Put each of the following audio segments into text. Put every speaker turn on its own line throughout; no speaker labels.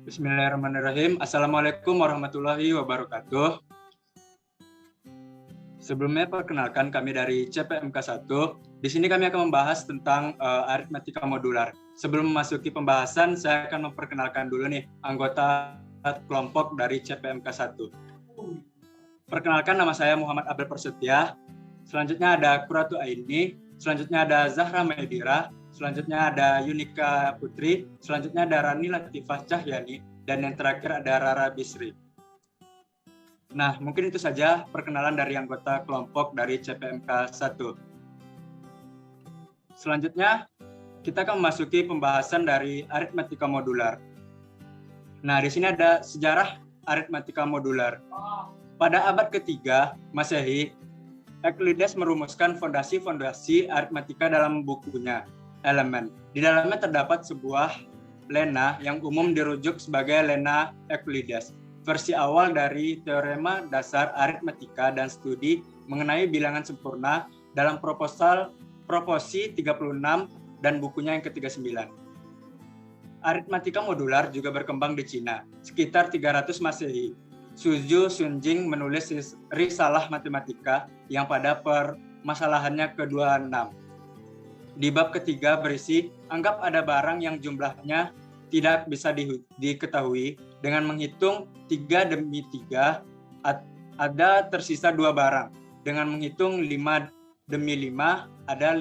Bismillahirrahmanirrahim. Assalamualaikum warahmatullahi wabarakatuh. Sebelumnya perkenalkan kami dari CPMK 1. Di sini kami akan membahas tentang aritmatika modular. Sebelum memasuki pembahasan, saya akan memperkenalkan dulu nih anggota kelompok dari CPMK 1. Perkenalkan, nama saya Muhammad Abel Prasetya. Selanjutnya ada Qurratu Aini, selanjutnya ada Zahra Maidira, selanjutnya ada Yunika Putri, selanjutnya ada Rani Latifah Cahyani, dan yang terakhir ada Rara Bisri. Nah, mungkin itu saja perkenalan dari anggota kelompok dari CPMK 1. Selanjutnya, kita akan memasuki pembahasan dari aritmatika modular. Nah, di sini ada sejarah aritmatika modular. Pada abad ketiga Masehi, Euclides merumuskan fondasi-fondasi aritmatika dalam bukunya, Elemen. Di dalamnya terdapat sebuah lena yang umum dirujuk sebagai lena Euclides. Versi awal dari teorema dasar aritmatika dan studi mengenai bilangan sempurna dalam proposi 36 dan bukunya yang ke-39. Aritmatika modular juga berkembang di Cina, sekitar 300 Masehi. Suzhou Shunjing menulis risalah matematika yang pada permasalahannya ke-26. Di bab ketiga berisi, anggap ada barang yang jumlahnya tidak bisa diketahui. Dengan menghitung 3 demi 3, ada tersisa 2 barang. Dengan menghitung 5 demi 5, ada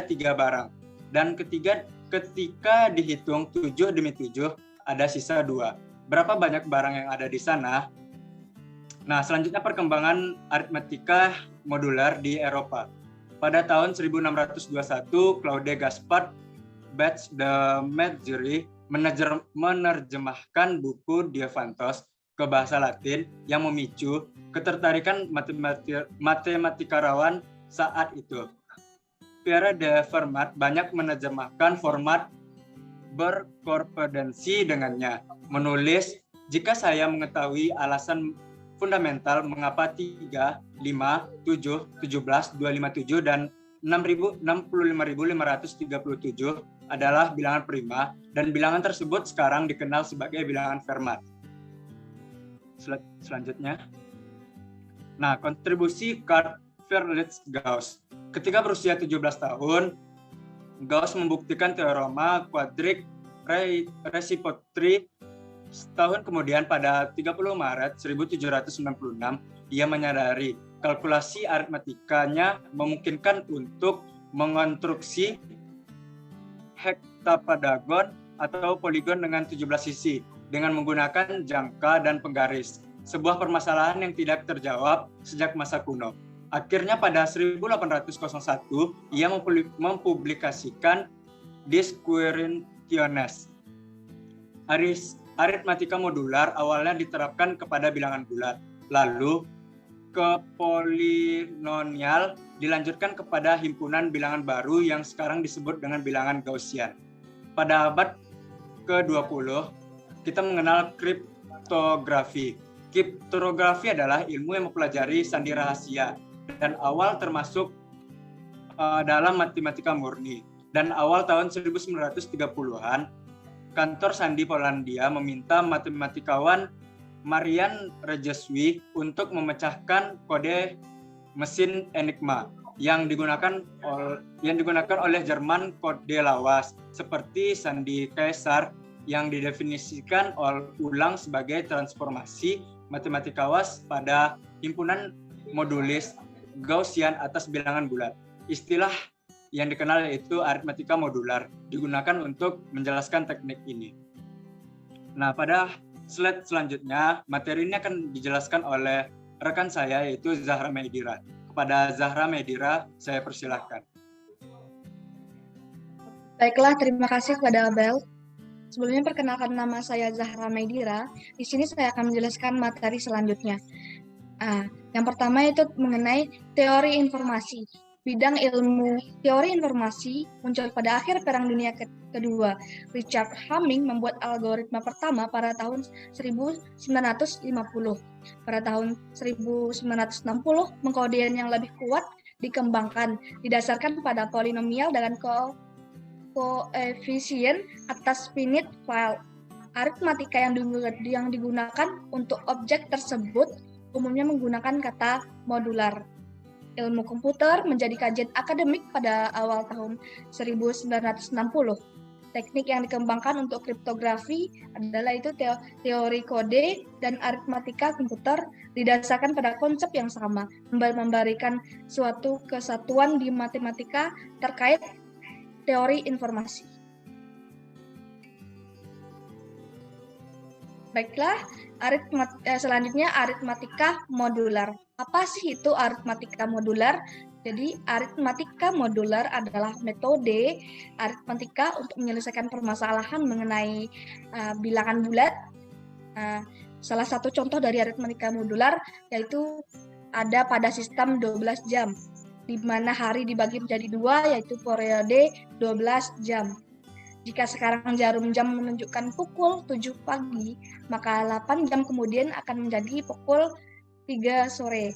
3 barang. Dan ketika dihitung 7 demi 7, ada sisa 2. Berapa banyak barang yang ada di sana? Nah, selanjutnya perkembangan aritmatika modular di Eropa. Pada tahun 1621, Claude Gaspard Batch de Margerie menerjemahkan buku Diophantos ke bahasa Latin yang memicu ketertarikan matematikawan saat itu. Pierre de Fermat banyak menerjemahkan format berkorrespondensi dengannya, menulis, jika saya mengetahui alasan fundamental mengapa 3, 5, 7, 17, 257, dan 65.537 adalah bilangan prima, dan bilangan tersebut sekarang dikenal sebagai bilangan Fermat. Selanjutnya. Nah, kontribusi Carl Friedrich Gauss. Ketika berusia 17 tahun, Gauss membuktikan teorema kuadrik reciprocity. Setahun kemudian pada 30 Maret 1796, ia menyadari kalkulasi aritmatikanya memungkinkan untuk mengonstruksi heptapentagon atau poligon dengan 17 sisi dengan menggunakan jangka dan penggaris, sebuah permasalahan yang tidak terjawab sejak masa kuno. Akhirnya pada 1801, ia mempublikasikan Disquisitiones. Aritmatika modular awalnya diterapkan kepada bilangan bulat, lalu ke polinomial, dilanjutkan kepada himpunan bilangan baru yang sekarang disebut dengan bilangan Gaussian. Pada abad ke-20, kita mengenal kriptografi. Kriptografi adalah ilmu yang mempelajari sandi rahasia dan awal termasuk dalam matematika murni. Dan awal tahun 1930-an, kantor sandi Polandia meminta matematikawan Marian Rejewski untuk memecahkan kode mesin Enigma yang digunakan oleh Jerman kode lawas seperti sandi Caesar yang didefinisikan ulang sebagai transformasi matematikawan pada himpunan modulis Gaussian atas bilangan bulat. Istilah yang dikenal yaitu aritmatika modular digunakan untuk menjelaskan teknik ini. Nah, pada slide selanjutnya materi ini akan dijelaskan oleh rekan saya yaitu Zahra Maidira. Kepada Zahra Maidira saya persilahkan.
Baiklah, terima kasih kepada Abel. Sebelumnya perkenalkan, nama saya Zahra Maidira. Di sini saya akan menjelaskan materi selanjutnya. Yang pertama itu mengenai teori informasi. Bidang ilmu teori informasi muncul pada akhir Perang Dunia Kedua. Richard Hamming membuat algoritma pertama pada tahun 1950. Pada tahun 1960, mengkodean yang lebih kuat dikembangkan, didasarkan pada polinomial dan koefisien atas finite file. Aritmatika yang digunakan untuk objek tersebut umumnya menggunakan kata modular. Ilmu komputer menjadi kajian akademik pada awal tahun 1960. Teknik yang dikembangkan untuk kriptografi adalah itu teori kode dan aritmatika komputer didasarkan pada konsep yang sama, memberikan suatu kesatuan di matematika terkait teori informasi. Baiklah, selanjutnya aritmatika modular. Apa sih itu aritmatika modular? Jadi, aritmatika modular adalah metode aritmatika untuk menyelesaikan permasalahan mengenai bilangan bulat. Salah satu contoh dari aritmatika modular yaitu ada pada sistem 12 jam, di mana hari dibagi menjadi 2, yaitu periode 12 jam. Jika sekarang jarum jam menunjukkan pukul 7 pagi, maka 8 jam kemudian akan menjadi pukul 3 sore.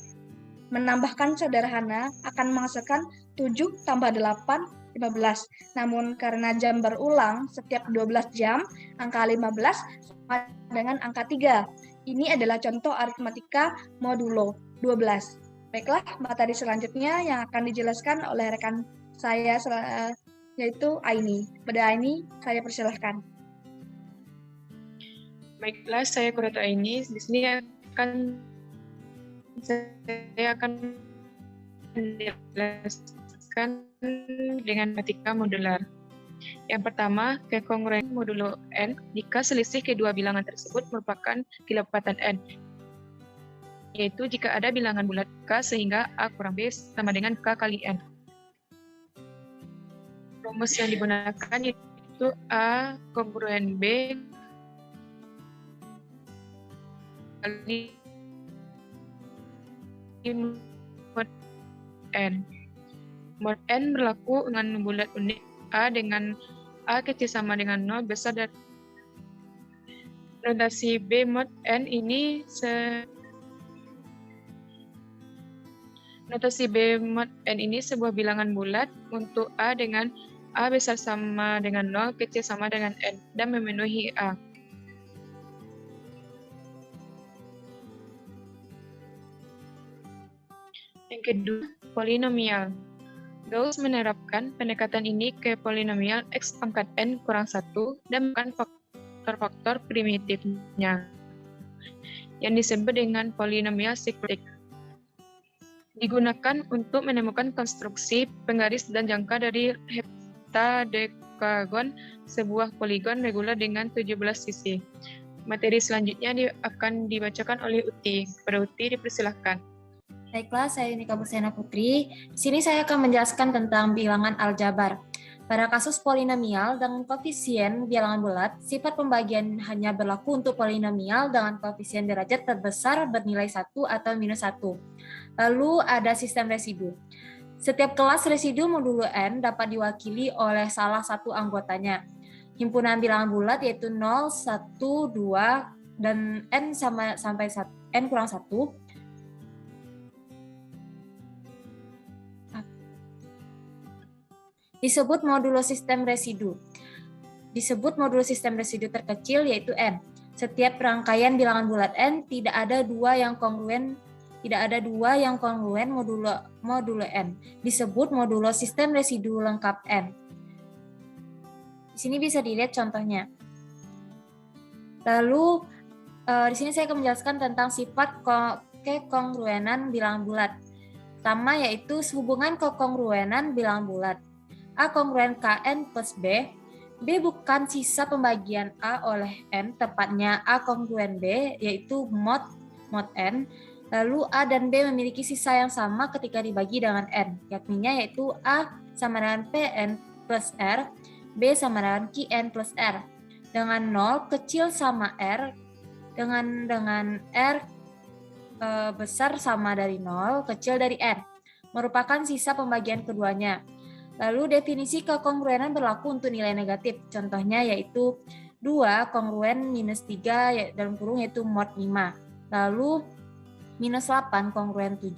Menambahkan sederhana akan menghasilkan 7 tambah 8, 15. Namun karena jam berulang setiap 12 jam, angka 15 sama dengan angka 3. Ini adalah contoh aritmatika modulo 12. Baiklah, materi selanjutnya yang akan dijelaskan oleh rekan saya yaitu Aini. Pada Aini, saya persilahkan.
Baiklah, saya Kurata Aini. Di sini saya akan menjelaskan dengan matematika modular. Yang pertama, kekongruensi modulo n jika selisih kedua bilangan tersebut merupakan kilopatan n, yaitu jika ada bilangan bulat k sehingga a kurang b sama dengan k kali n. Rumus yang digunakan yaitu A kongruen B kali mod N. Mod N berlaku dengan bulat unik A dengan A kecil sama dengan 0 besar dari notasi B mod N ini notasi B mod N ini sebuah bilangan bulat untuk A dengan A besar sama dengan 0, kecil sama dengan N, dan memenuhi A. Yang kedua, polinomial. Gauss menerapkan pendekatan ini ke polinomial x pangkat N kurang 1 dan bukan faktor-faktor primitifnya, yang disebut dengan polinomial siklitik. Digunakan untuk menemukan konstruksi penggaris dan jangka dari heptadekagon, sebuah poligon regular dengan 17 sisi. Materi selanjutnya akan dibacakan oleh Uti. Kepada Uti dipersilahkan.
Baiklah, saya Nika Busena Putri. Di sini saya akan menjelaskan tentang bilangan aljabar. Pada kasus polinomial dengan koefisien bilangan bulat, sifat pembagian hanya berlaku untuk polinomial dengan koefisien derajat terbesar bernilai 1 atau minus 1. Lalu ada sistem residu. Setiap kelas residu modulo N dapat diwakili oleh salah satu anggotanya. Himpunan bilangan bulat yaitu 0, 1, 2, dan N sampai N kurang 1. Disebut modulo sistem residu. Disebut modulo sistem residu terkecil yaitu N. Setiap rangkaian bilangan bulat N tidak ada dua yang kongruen modulo N. Disebut modulo sistem residu lengkap N. Di sini bisa dilihat contohnya. Lalu di sini saya akan menjelaskan tentang sifat kekongruenan bilangan bulat. Pertama yaitu hubungan kekongruenan bilangan bulat. A kongruen KN plus B. B bukan sisa pembagian A oleh N, tepatnya A kongruen B, yaitu mod N. Lalu A dan B memiliki sisa yang sama ketika dibagi dengan N, yakninya yaitu A sama dengan Pn plus R, B sama dengan Qn plus R. Dengan 0 kecil sama R, dengan R besar sama dari 0, kecil dari N, merupakan sisa pembagian keduanya. Lalu definisi kekongruenan berlaku untuk nilai negatif. Contohnya yaitu 2 kongruen minus 3 dalam kurung yaitu mod 5. Lalu minus 8 kongruen 7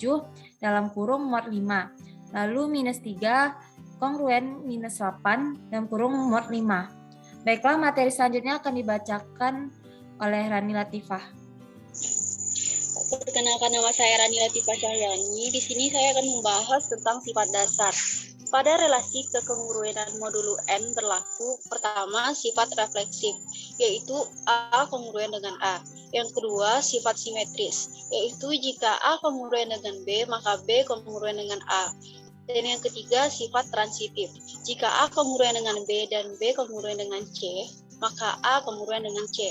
dalam kurung mod 5. Lalu minus 3 kongruen minus 8 dan kurung mod 5. Baiklah, materi selanjutnya akan dibacakan oleh Rani Latifah.
Perkenalkan, nama saya Rani Latifah Cahyani. Di sini saya akan membahas tentang sifat dasar. Pada relasi kekongruenan modulo N berlaku, pertama sifat refleksif, yaitu A kongruen dengan A. Yang kedua sifat simetris, yaitu jika A kongruen dengan B, maka B kongruen dengan A. Dan yang ketiga sifat transitif, jika A kongruen dengan B dan B kongruen dengan C, maka A kongruen dengan C.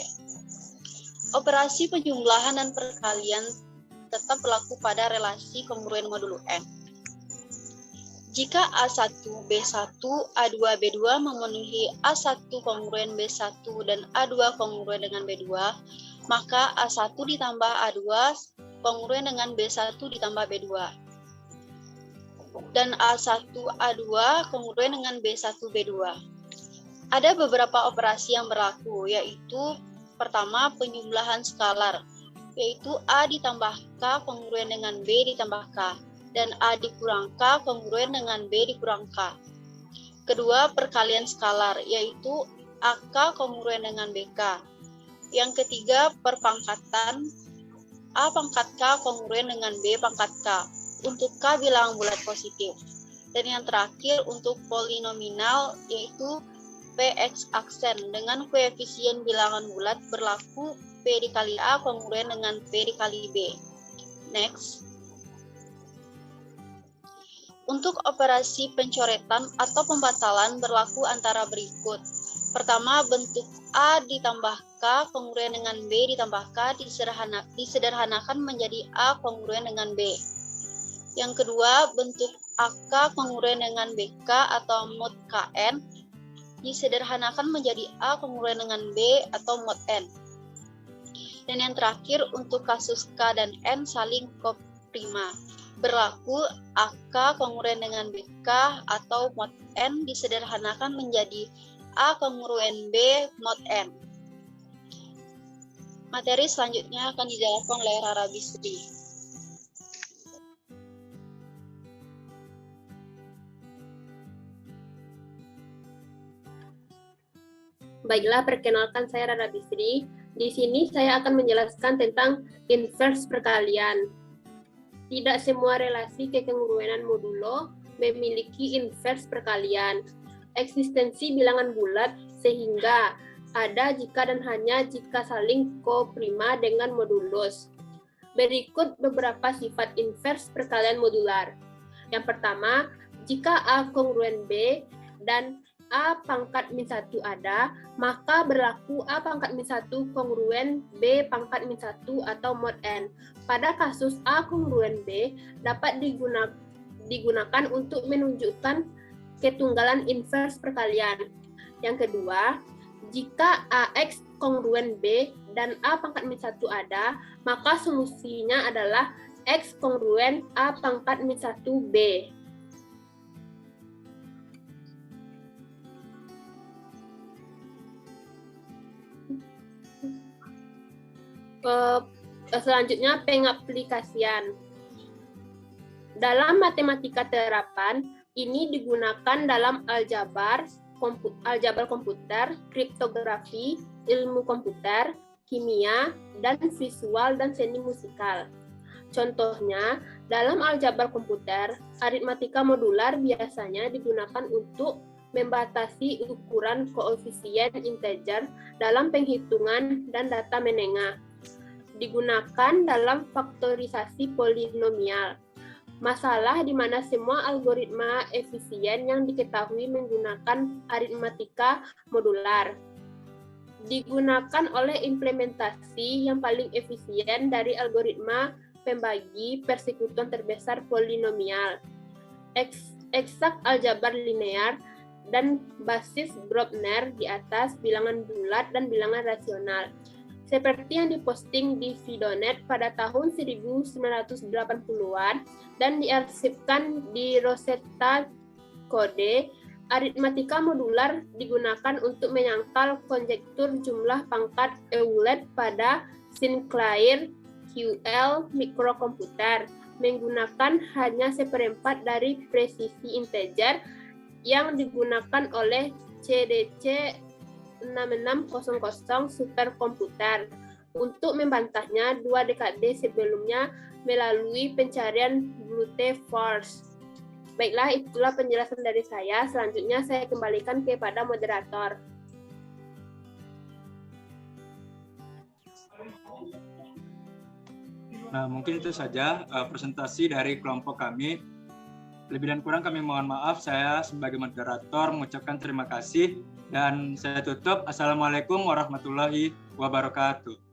Operasi penjumlahan dan perkalian tetap berlaku pada relasi kongruen modulo N. Jika A1, B1, A2, B2 memenuhi A1 kongruen B1 dan A2 kongruen dengan B2, maka A1 ditambah A2 kongruen dengan B1 ditambah B2. Dan A1, A2 kongruen dengan B1, B2. Ada beberapa operasi yang berlaku, yaitu pertama penjumlahan skalar, yaitu A ditambah K kongruen dengan B ditambah K. Dan A dikurang K kongruen dengan B dikurang K. Kedua, perkalian skalar, yaitu AK kongruen dengan BK. Yang ketiga, perpangkatan A pangkat K kongruen dengan B pangkat K untuk K bilangan bulat positif. Dan yang terakhir, untuk polinomial, yaitu PX aksen dengan koefisien bilangan bulat berlaku P dikali A kongruen dengan P dikali B. Next. Untuk operasi pencoretan atau pembatalan berlaku antara berikut. Pertama, bentuk A ditambah K kongruen dengan B ditambah K disederhanakan menjadi A kongruen dengan B. Yang kedua, bentuk AK kongruen dengan BK atau mod KN disederhanakan menjadi A kongruen dengan B atau mod N. Dan yang terakhir, untuk kasus K dan N saling koprima, berlaku AK kongruen dengan BK atau mod N disederhanakan menjadi A kongruen B mod N. Materi selanjutnya akan dijelaskan oleh Rara Bisri.
Baiklah, perkenalkan saya Rara Bisri. Di sini saya akan menjelaskan tentang inverse perkalian. Tidak semua relasi kekongruenan modulo memiliki inverse perkalian. Eksistensi bilangan bulat sehingga ada jika dan hanya jika saling koprima dengan modulus. Berikut beberapa sifat inverse perkalian modular. Yang pertama, jika A kongruen B dan A pangkat min 1 ada, maka berlaku A pangkat min 1 kongruen B pangkat min 1 atau mod N. Pada kasus A kongruen B dapat digunakan untuk menunjukkan ketunggalan inverse perkalian. Yang kedua, jika AX kongruen B dan A pangkat min 1 ada, maka solusinya adalah X kongruen A pangkat min 1 B. Selanjutnya, pengaplikasian. Dalam matematika terapan, ini digunakan dalam aljabar komputer, kriptografi, ilmu komputer, kimia, dan visual dan seni musikal. Contohnya, dalam aljabar komputer, aritmatika modular biasanya digunakan untuk membatasi ukuran koefisien integer dalam penghitungan dan data menengah. Digunakan dalam faktorisasi polinomial. Masalah di mana semua algoritma efisien yang diketahui menggunakan aritmatika modular. Digunakan oleh implementasi yang paling efisien dari algoritma pembagi persekutuan terbesar polinomial, eksak aljabar linear, dan basis Grobner di atas bilangan bulat dan bilangan rasional. Seperti yang diposting di Fidonet pada tahun 1980-an dan diarsipkan di Rosetta Code, aritmatika modular digunakan untuk menyangkal konjektur jumlah pangkat Euler pada Sinclair QL mikrokomputer, menggunakan hanya seperempat dari presisi integer yang digunakan oleh CDC 6600 superkomputer untuk membantahnya 2 dekade sebelumnya melalui pencarian brute force. Baiklah, itulah penjelasan dari saya. Selanjutnya saya kembalikan kepada moderator.
Nah, mungkin itu saja presentasi dari kelompok kami. Lebih dan kurang kami mohon maaf. Saya sebagai moderator mengucapkan terima kasih dan saya tutup. Assalamualaikum warahmatullahi wabarakatuh.